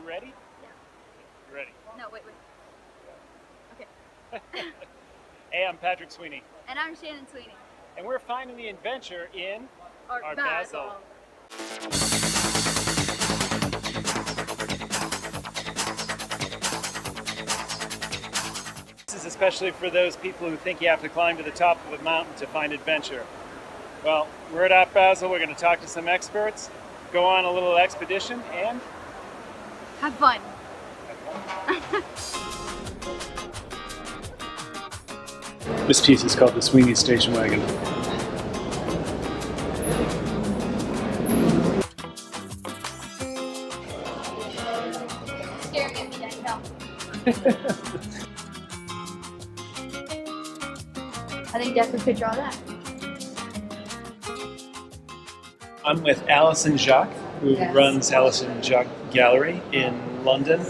ready? Yeah. You ready? No, wait. Okay. Hey, I'm Patrick Sweeney. And I'm Shannon Sweeney. And we're finding the adventure in Art Basel. This is especially for those people who think you have to climb to the top of a mountain to find adventure. Well, we're at Art Basel. We're going to talk to some experts, go on a little expedition, and have fun. This piece is called the Sweeney Station Wagon. Staring at me, I know. I think Decker could draw that. I'm with Alison Jacques, who runs Alison Jacques Gallery in London.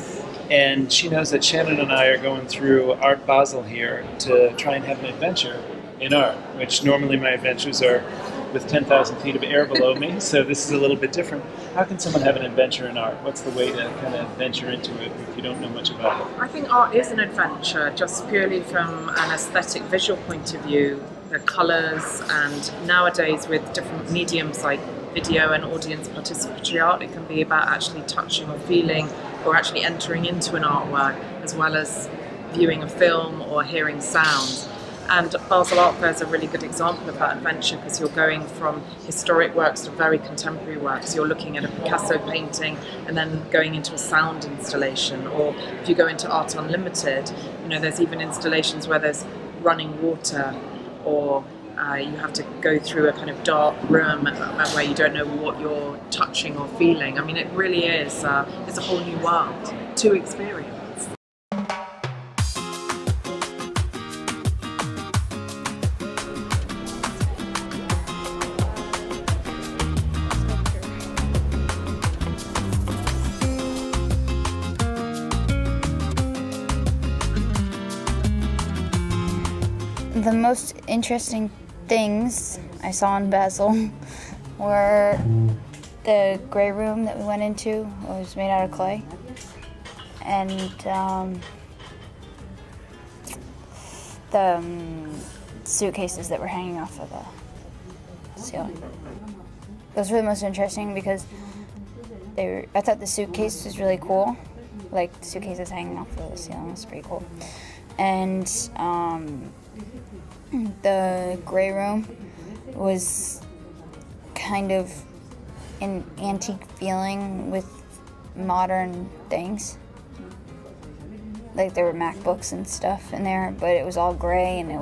And she knows that Shannon and I are going through Art Basel here to try and have an adventure in art, which normally my adventures are with 10,000 feet of air below me, so this is a little bit different. How can someone have an adventure in art? What's the way to kind of venture into it if you don't know much about it? I think art is an adventure, just purely from an aesthetic visual point of view. The colours, and nowadays with different mediums like video and audience participatory art, it can be about actually touching or feeling or actually entering into an artwork, as well as viewing a film or hearing sound. And Basel Art Fair is a really good example of that adventure, because you're going from historic works to very contemporary works. You're looking at a Picasso painting and then going into a sound installation. Or if you go into Art Unlimited, there's even installations where there's running water, or you have to go through a kind of dark room where you don't know what you're touching or feeling. I mean, it really is, it's a whole new world to experience. The most interesting things I saw in Basel were the grey room that we went into. It was made out of clay. And the suitcases that were hanging off of the ceiling. Those were the most interesting because I thought the suitcase was really cool. Like, the suitcases hanging off of the ceiling was pretty cool. And the grey room was kind of an antique feeling with modern things. Like, there were MacBooks and stuff in there, but it was all grey, and it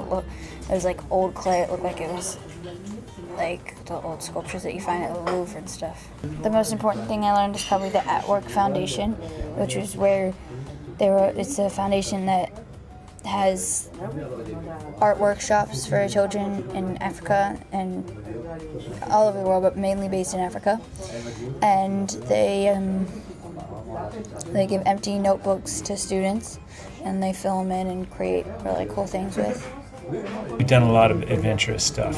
was like old clay. It looked like it was like the old sculptures that you find at the Louvre and stuff. The most important thing I learned is probably the At Work Foundation, which is where it's a foundation that has art workshops for children in Africa and all over the world, but mainly based in Africa. And they give empty notebooks to students, and they fill them in and create really cool things with. We've done a lot of adventurous stuff,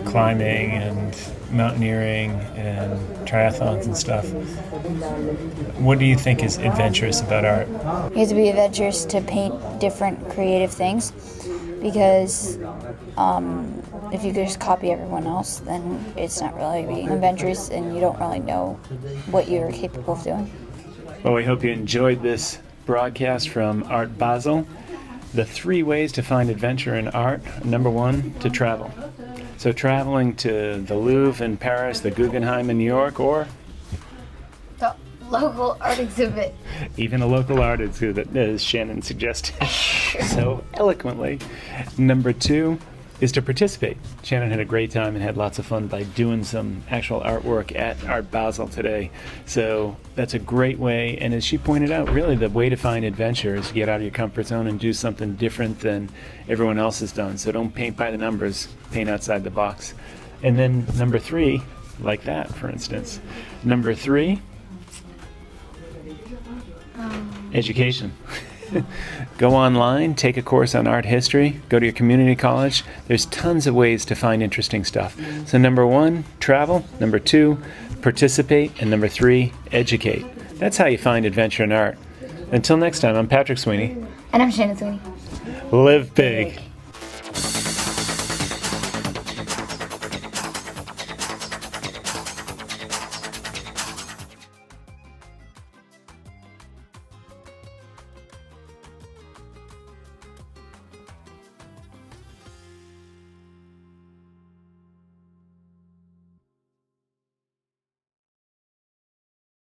climbing and mountaineering and triathlons and stuff. What do you think is adventurous about art? You have to be adventurous to paint different creative things, because if you just copy everyone else, then it's not really being adventurous, and you don't really know what you're capable of doing. Well, we hope you enjoyed this broadcast from Art Basel. The 3 ways to find adventure in art. Number 1, to travel. So traveling to the Louvre in Paris, the Guggenheim in New York, or The local art exhibit. Even a local art exhibit, as Shannon suggested so eloquently. Number 2 is to participate. Shannon had a great time and had lots of fun by doing some actual artwork at Art Basel today. So that's a great way. And as she pointed out, really the way to find adventure is to get out of your comfort zone and do something different than everyone else has done. So don't paint by the numbers, paint outside the box. And then number 3, like that, for instance. Number 3, education. Go online, take a course on art history, go to your community college. There's tons of ways to find interesting stuff. So number 1, travel. Number 2, participate. And number 3, educate. That's how you find adventure in art. Until next time, I'm Patrick Sweeney. And I'm Shannon Sweeney. Live big.